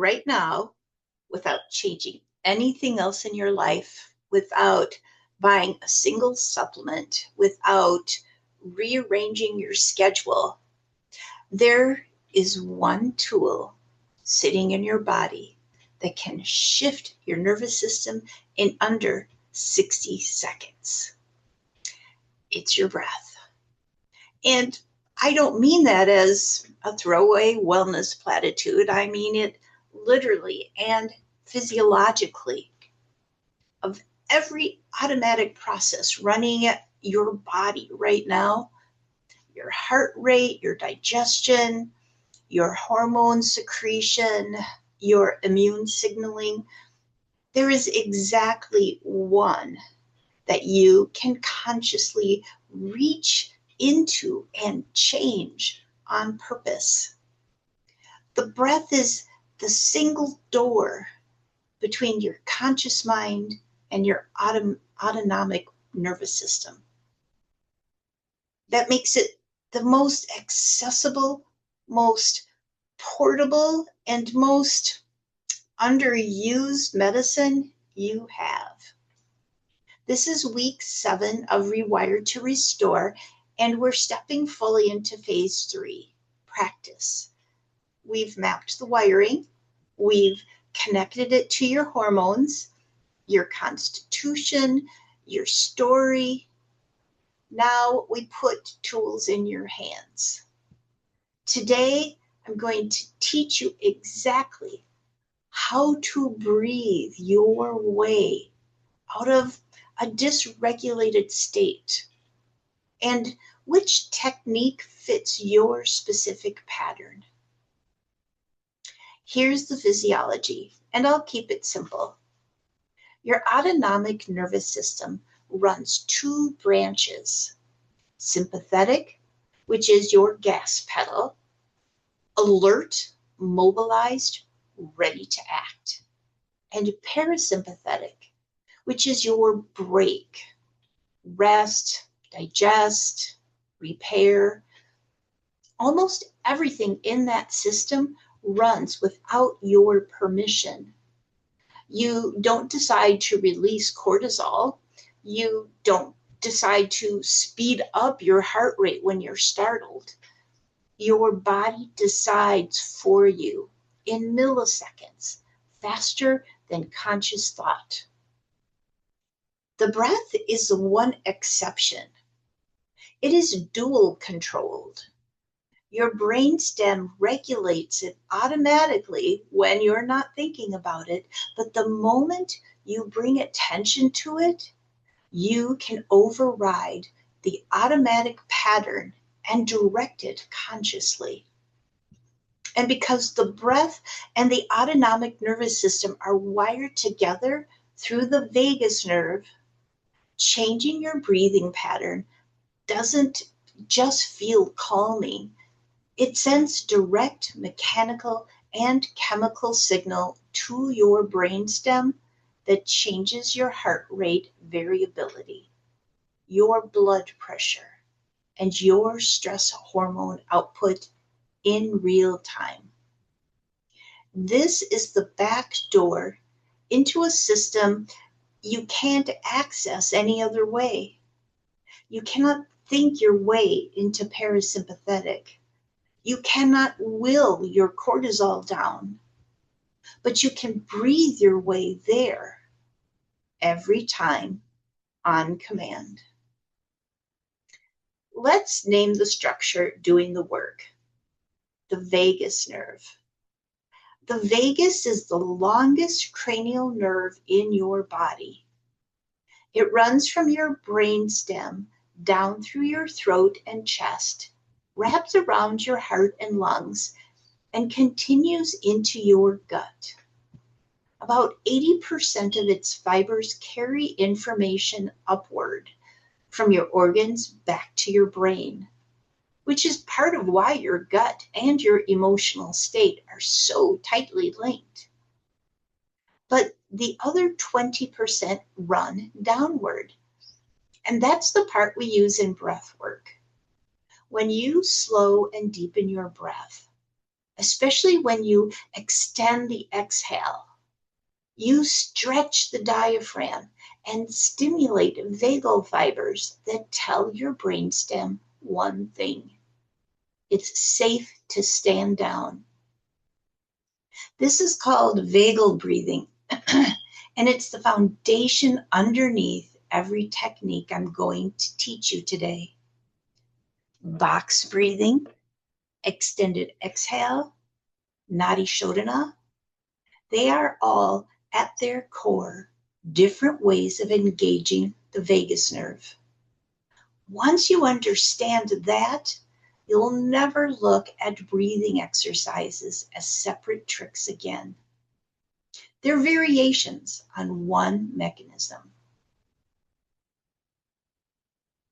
right now without changing anything else in your life, without buying a single supplement, without rearranging your schedule, there is one tool sitting in your body that can shift your nervous system in under 60 seconds. It's your breath. And I don't mean that as a throwaway wellness platitude. I mean it literally and physiologically. Of every automatic process running your body right now, your heart rate, your digestion, your hormone secretion, your immune signaling, there is exactly one that you can consciously reach into and change on purpose. The breath is the single door between your conscious mind and your autonomic nervous system. That makes it the most accessible, most portable, and most underused medicine you have. This is week 7 of Rewire to Restore, and we're stepping fully into phase 3, practice. We've mapped the wiring, we've connected it to your hormones, your constitution, your story. Now we put tools in your hands. Today, I'm going to teach you exactly how to breathe your way out of a dysregulated state and which technique fits your specific pattern. Here's the physiology, and I'll keep it simple. Your autonomic nervous system runs 2 branches: sympathetic, which is your gas pedal, alert, mobilized, ready to act, and parasympathetic, which is your brake, rest, digest, repair. Almost everything in that system runs without your permission. You don't decide to release cortisol. You don't decide to speed up your heart rate when you're startled. Your body decides for you in milliseconds, faster than conscious thought. The breath is the one exception. It is dual controlled. Your brainstem regulates it automatically when you're not thinking about it, but the moment you bring attention to it, you can override the automatic pattern and direct it consciously. And because the breath and the autonomic nervous system are wired together through the vagus nerve, changing your breathing pattern doesn't just feel calming. It sends direct mechanical and chemical signal to your brainstem that changes your heart rate variability, your blood pressure, and your stress hormone output in real time. This is the back door into a system you can't access any other way. You cannot think your way into parasympathetic. You cannot will your cortisol down, but you can breathe your way there every time on command. Let's name the structure doing the work: the vagus nerve. The vagus is the longest cranial nerve in your body. It runs from your brainstem down through your throat and chest, wraps around your heart and lungs, and continues into your gut. About 80% of its fibers carry information upward from your organs back to your brain, which is part of why your gut and your emotional state are so tightly linked. But the other 20% run downward, and that's the part we use in breath work. When you slow and deepen your breath, especially when you extend the exhale. You stretch the diaphragm and stimulate vagal fibers that tell your brainstem one thing: it's safe to stand down. This is called vagal breathing, and it's the foundation underneath every technique I'm going to teach you today. Box breathing, extended exhale, Nadi Shodhana, they are all at their core different ways of engaging the vagus nerve. Once you understand that, you'll never look at breathing exercises as separate tricks again. They're variations on one mechanism.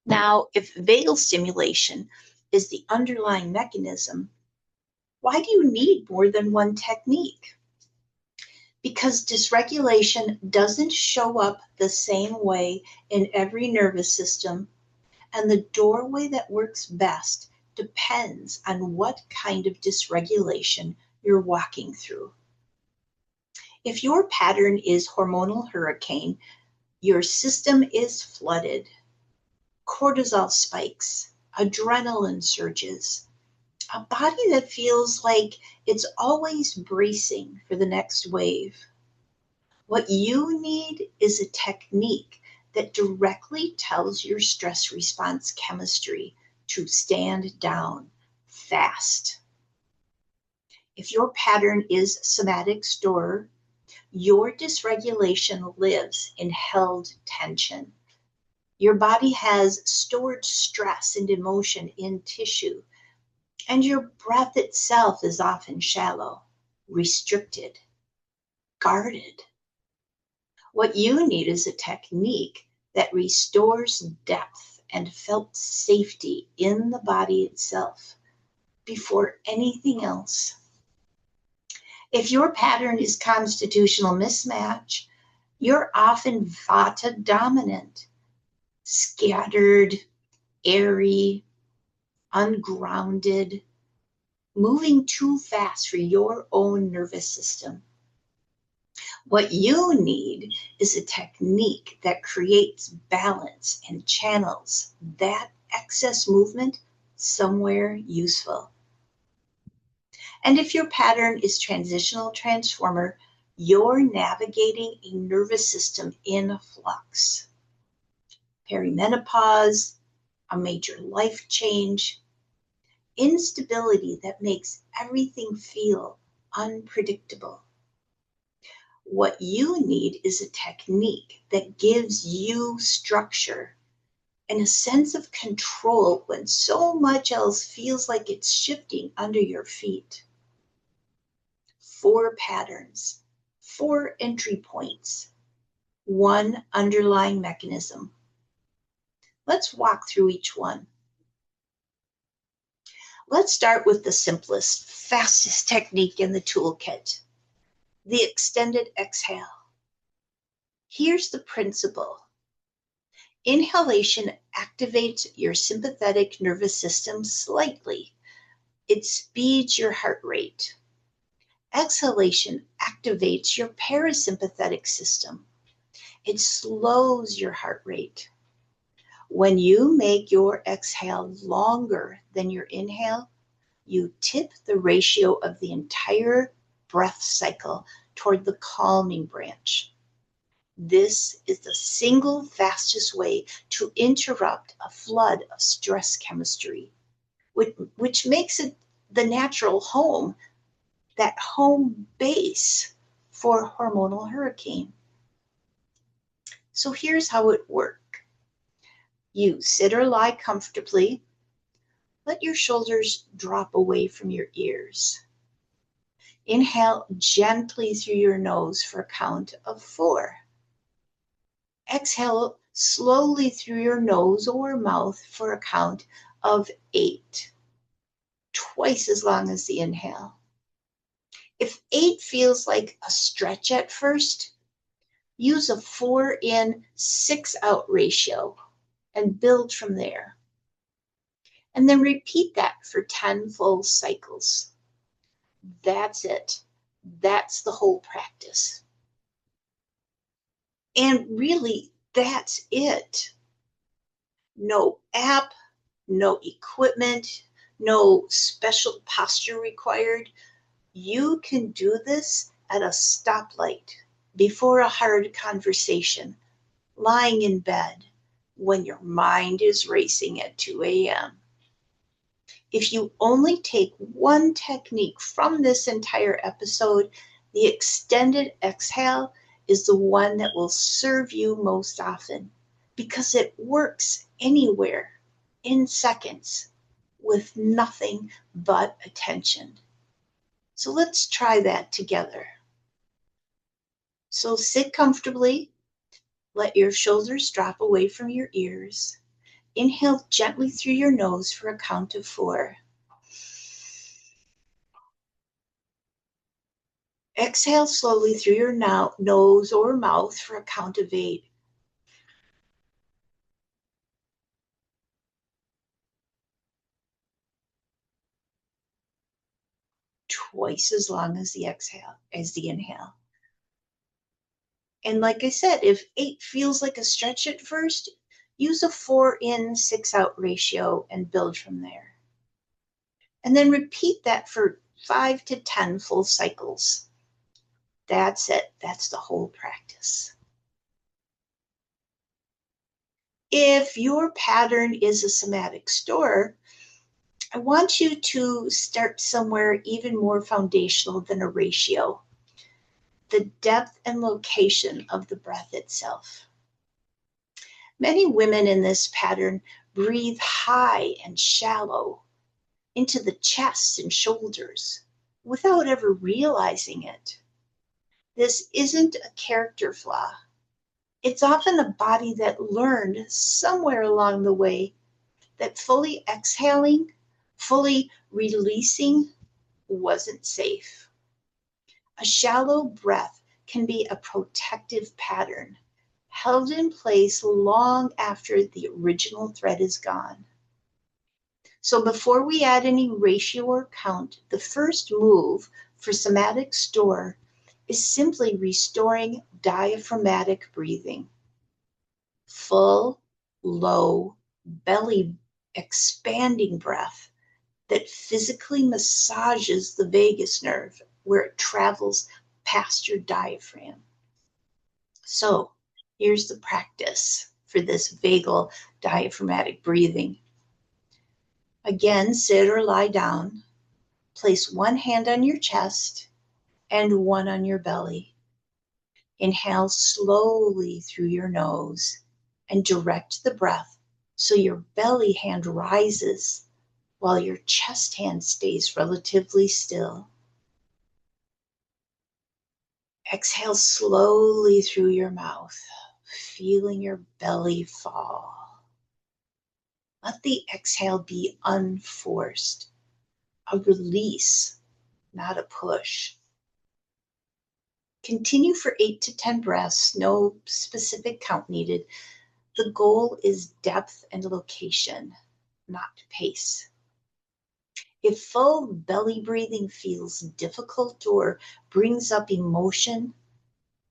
Now, if vagal stimulation is the underlying mechanism, why do you need more than one technique? Because dysregulation doesn't show up the same way in every nervous system, and the doorway that works best depends on what kind of dysregulation you're walking through. If your pattern is hormonal hurricane, your system is flooded. Cortisol spikes, adrenaline surges, a body that feels like it's always bracing for the next wave. What you need is a technique that directly tells your stress response chemistry to stand down fast. If your pattern is somatic storer, your dysregulation lives in held tension. Your body has stored stress and emotion in tissue, and your breath itself is often shallow, restricted, guarded. What you need is a technique that restores depth and felt safety in the body itself before anything else. If your pattern is constitutional mismatch, you're often vata dominant, scattered, airy, ungrounded, moving too fast for your own nervous system. What you need is a technique that creates balance and channels that excess movement somewhere useful. And if your pattern is transitional transformer, you're navigating a nervous system in flux. Perimenopause, a major life change, instability that makes everything feel unpredictable. What you need is a technique that gives you structure and a sense of control when so much else feels like it's shifting under your feet. 4 patterns, 4 entry points, 1 underlying mechanism. Let's walk through each one. Let's start with the simplest, fastest technique in the toolkit, the extended exhale. Here's the principle. Inhalation activates your sympathetic nervous system slightly. It speeds your heart rate. Exhalation activates your parasympathetic system. It slows your heart rate. When you make your exhale longer than your inhale, you tip the ratio of the entire breath cycle toward the calming branch. This is the single fastest way to interrupt a flood of stress chemistry, which makes it the natural home, that home base for hormonal hurricane. So here's how it works. You sit or lie comfortably. Let your shoulders drop away from your ears. Inhale gently through your nose for a count of 4. Exhale slowly through your nose or mouth for a count of 8. Twice as long as the inhale. If 8 feels like a stretch at first, use a 4 in, 6 out ratio and build from there. And then repeat that for 10 full cycles. That's it. That's the whole practice. And really, that's it. No app, no equipment, no special posture required. You can do this at a stoplight, before a hard conversation, lying in bed, when your mind is racing at 2 a.m. If you only take one technique from this entire episode, the extended exhale is the one that will serve you most often, because it works anywhere in seconds with nothing but attention. So let's try that together. So sit comfortably, let your shoulders drop away from your ears. Inhale gently through your nose for a count of 4. Exhale slowly through your nose or mouth for a count of 8. Twice as long as the inhale. And like I said, if 8 feels like a stretch at first, use a 4 in, 6 out ratio and build from there. And then repeat that for 5 to 10 full cycles. That's it. That's the whole practice. If your pattern is a somatic storer, I want you to start somewhere even more foundational than a ratio: the depth and location of the breath itself. Many women in this pattern breathe high and shallow into the chest and shoulders without ever realizing it. This isn't a character flaw. It's often a body that learned somewhere along the way that fully exhaling, fully releasing wasn't safe. A shallow breath can be a protective pattern, held in place long after the original thread is gone. So before we add any ratio or count, the first move for somatic storer is simply restoring diaphragmatic breathing. Full, low, belly expanding breath that physically massages the vagus nerve where it travels past your diaphragm. So here's the practice for this vagal diaphragmatic breathing. Again, sit or lie down. Place one hand on your chest and one on your belly. Inhale slowly through your nose and direct the breath so your belly hand rises while your chest hand stays relatively still. Exhale slowly through your mouth, feeling your belly fall. Let the exhale be unforced, a release, not a push. Continue for 8 to 10 breaths, no specific count needed. The goal is depth and location, not pace. If full belly breathing feels difficult or brings up emotion,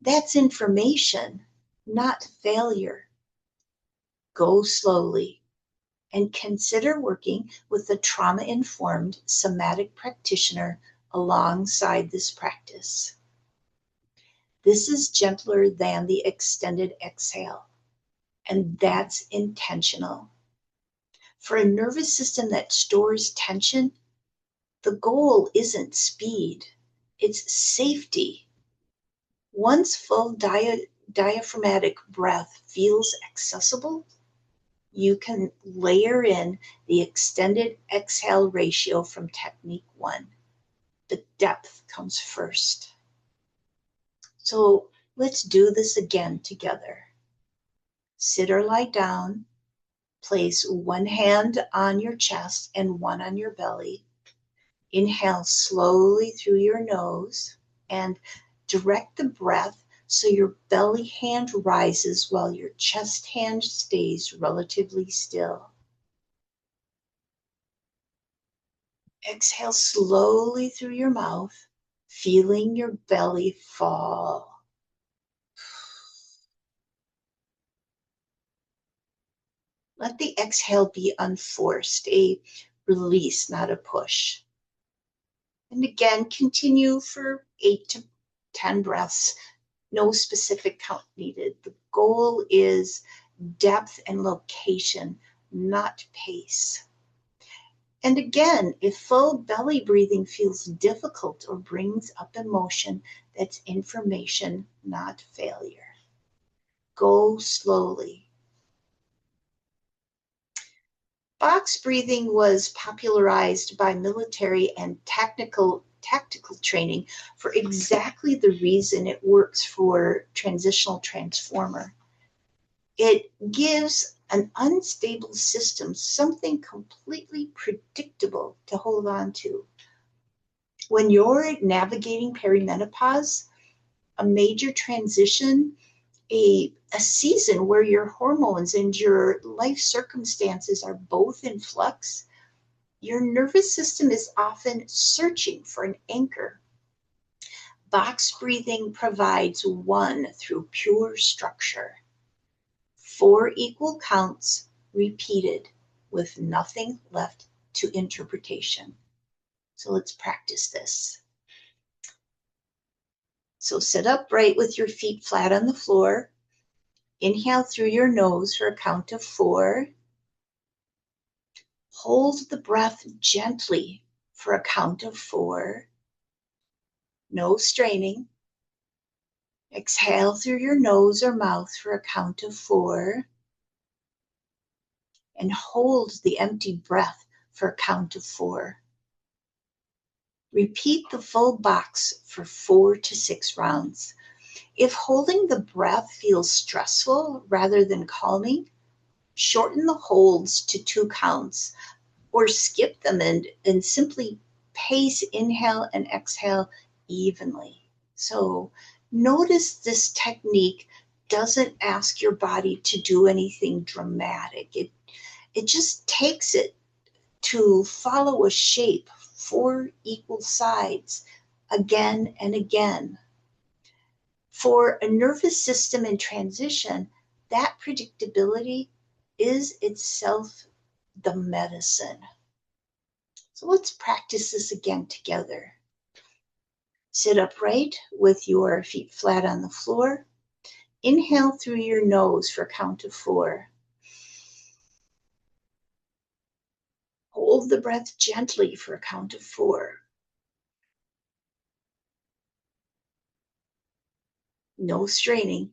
that's information, not failure. Go slowly and consider working with a trauma-informed somatic practitioner alongside this practice. This is gentler than the extended exhale, and that's intentional. For a nervous system that stores tension, the goal isn't speed, it's safety. Once full diaphragmatic breath feels accessible, you can layer in the extended exhale ratio from technique 1. The depth comes first. So let's do this again together. Sit or lie down. Place one hand on your chest and one on your belly. Inhale slowly through your nose and direct the breath so your belly hand rises while your chest hand stays relatively still. Exhale slowly through your mouth, feeling your belly fall. Let the exhale be unforced, a release, not a push. And again, continue for 8 to 10 breaths. No specific count needed. The goal is depth and location, not pace. And again, if full belly breathing feels difficult or brings up emotion, that's information, not failure. Go slowly. Box breathing was popularized by military and tactical training for exactly the reason it works for Transitional Transformer. It gives an unstable system something completely predictable to hold on to. When you're navigating perimenopause, a major transition, a season where your hormones and your life circumstances are both in flux, your nervous system is often searching for an anchor. Box breathing provides one through pure structure. 4 equal counts repeated with nothing left to interpretation. So let's practice this. So sit upright with your feet flat on the floor. Inhale through your nose for a count of 4. Hold the breath gently for a count of 4. No straining. Exhale through your nose or mouth for a count of 4. And hold the empty breath for a count of 4. Repeat the full box for 4 to 6 rounds. If holding the breath feels stressful rather than calming, shorten the holds to 2 counts or skip them and simply pace inhale and exhale evenly. So notice this technique doesn't ask your body to do anything dramatic. It just takes it to follow a shape, 4 equal sides, again and again. For a nervous system in transition, that predictability is itself the medicine. So let's practice this again together. Sit upright with your feet flat on the floor. Inhale through your nose for a count of 4. Hold the breath gently for a count of 4. No straining.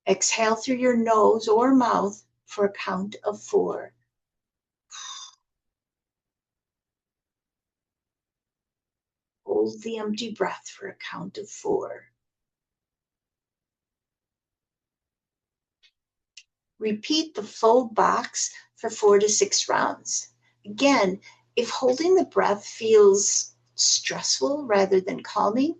Exhale through your nose or mouth for a count of 4. Hold the empty breath for a count of 4. Repeat the full box for 4 to 6 rounds. Again, if holding the breath feels stressful rather than calming,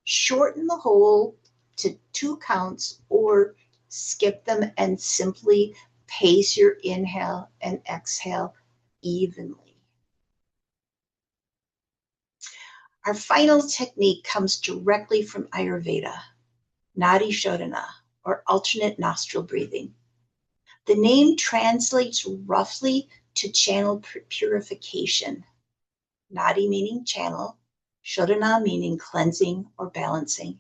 shorten the hold to 2 counts or skip them and simply pace your inhale and exhale evenly. Our final technique comes directly from Ayurveda, Nadi Shodhana, or alternate nostril breathing. The name translates roughly to channel purification. Nadi meaning channel, Shodhana meaning cleansing or balancing.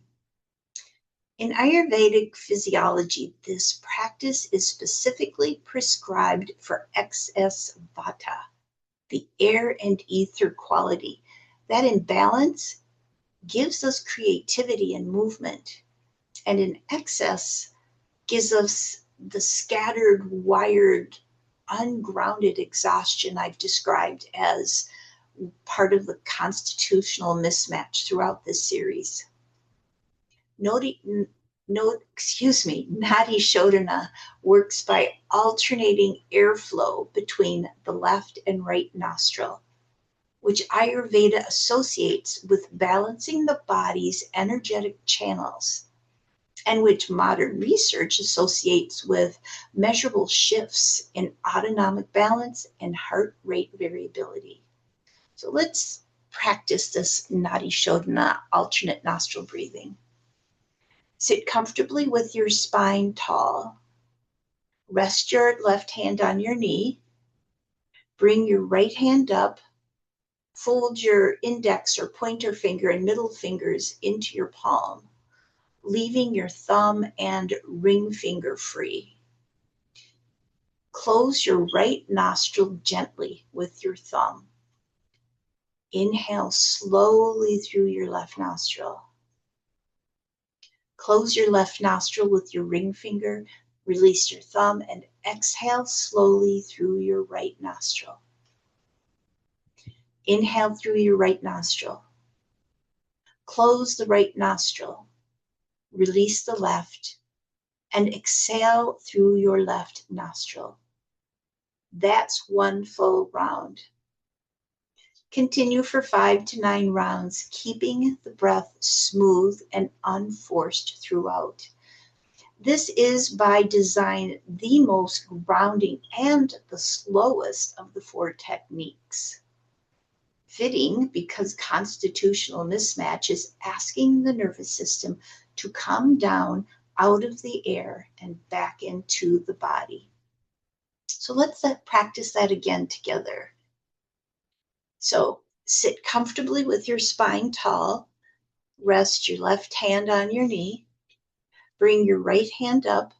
In Ayurvedic physiology, this practice is specifically prescribed for excess vata, the air and ether quality. That imbalance gives us creativity and movement, and in excess gives us the scattered, wired, ungrounded exhaustion I've described as part of the constitutional mismatch throughout this series. Nadi Shodhana works by alternating airflow between the left and right nostril, which Ayurveda associates with balancing the body's energetic channels, and which modern research associates with measurable shifts in autonomic balance and heart rate variability. So let's practice this Nadi Shodhana alternate nostril breathing. Sit comfortably with your spine tall. Rest your left hand on your knee. Bring your right hand up. Fold your index or pointer finger and middle fingers into your palm, leaving your thumb and ring finger free. Close your right nostril gently with your thumb. Inhale slowly through your left nostril. Close your left nostril with your ring finger, release your thumb, and exhale slowly through your right nostril. Inhale through your right nostril. Close the right nostril. Release the left, and exhale through your left nostril. That's one full round. Continue for 5 to 9 rounds, keeping the breath smooth and unforced throughout. This is by design the most grounding and the slowest of the 4 techniques. Fitting because constitutional mismatch is asking the nervous system to come down out of the air and back into the body. So let's practice that again together. So sit comfortably with your spine tall. Rest your left hand on your knee. Bring your right hand up.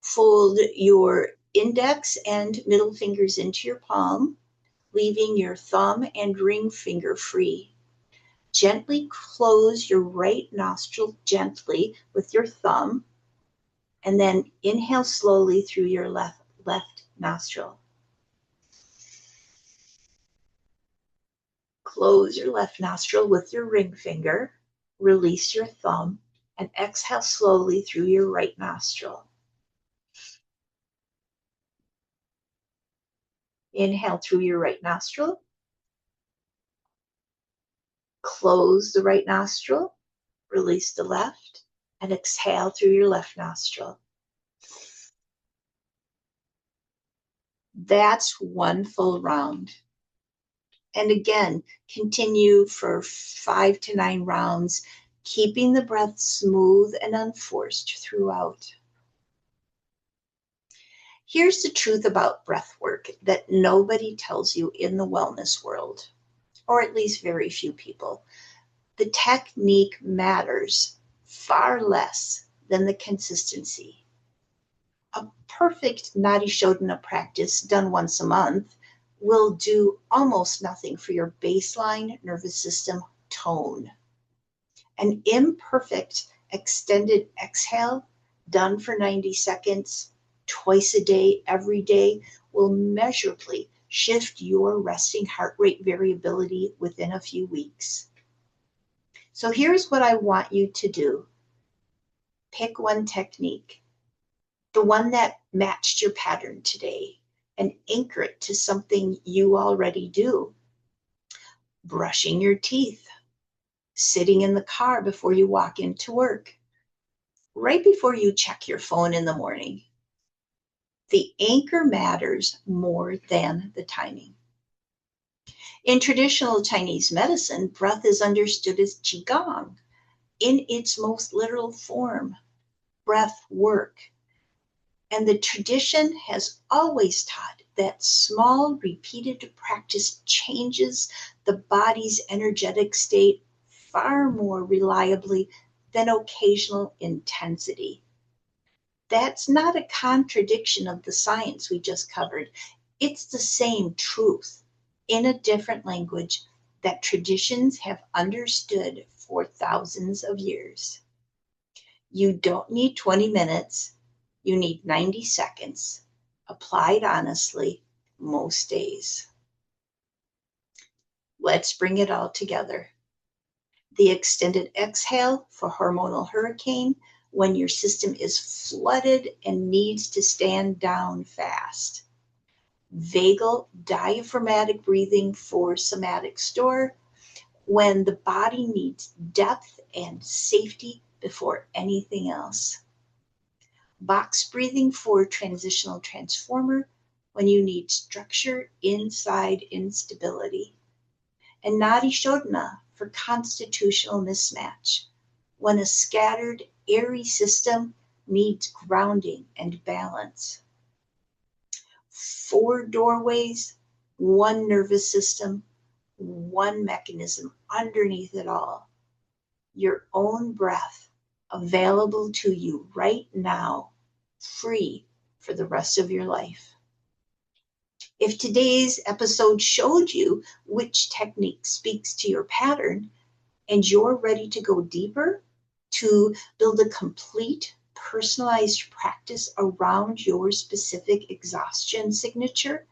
Fold your index and middle fingers into your palm, leaving your thumb and ring finger free. Gently close your right nostril gently with your thumb, and then inhale slowly through your left nostril. Close your left nostril with your ring finger, release your thumb, and exhale slowly through your right nostril. Inhale through your right nostril. Close the right nostril, release the left, and exhale through your left nostril. That's one full round. And again, continue for 5 to 9 rounds, keeping the breath smooth and unforced throughout. Here's the truth about breath work that nobody tells you in the wellness world, or at least very few people. The technique matters far less than the consistency. A perfect Nadi Shodhana practice done once a month will do almost nothing for your baseline nervous system tone. An imperfect extended exhale done for 90 seconds, twice a day, every day, will measurably shift your resting heart rate variability within a few weeks. So here's what I want you to do. Pick one technique, the one that matched your pattern today, and anchor it to something you already do. Brushing your teeth, sitting in the car before you walk into work, right before you check your phone in the morning. The anchor matters more than the timing. In traditional Chinese medicine, breath is understood as qigong in its most literal form, breath work. And the tradition has always taught that small, repeated practice changes the body's energetic state far more reliably than occasional intensity. That's not a contradiction of the science we just covered. It's the same truth in a different language that traditions have understood for thousands of years. You don't need 20 minutes. You need 90 seconds, applied honestly, most days. Let's bring it all together. The extended exhale for hormonal hurricane when your system is flooded and needs to stand down fast. Vagal diaphragmatic breathing for somatic storer when the body needs depth and safety before anything else. Box breathing for transitional transformer when you need structure inside instability. and Nadi Shodhana for Constitutional Mismatch, when a scattered, airy system needs grounding and balance. 4 doorways, 1 nervous system, 1 mechanism underneath it all. Your own breath available to you right now, free for the rest of your life. If today's episode showed you which technique speaks to your pattern and you're ready to go deeper to build a complete personalized practice around your specific exhaustion signature,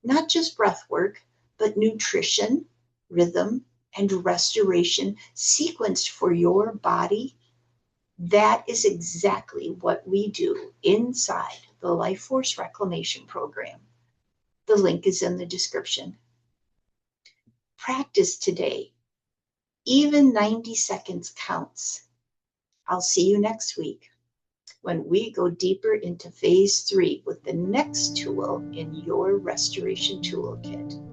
not just breath work, but nutrition, rhythm, and restoration sequenced for your body, that is exactly what we do inside the Life Force Reclamation program. The link is in the description. Practice today. Even 90 seconds counts. I'll see you next week when we go deeper into phase 3 with the next tool in your restoration toolkit.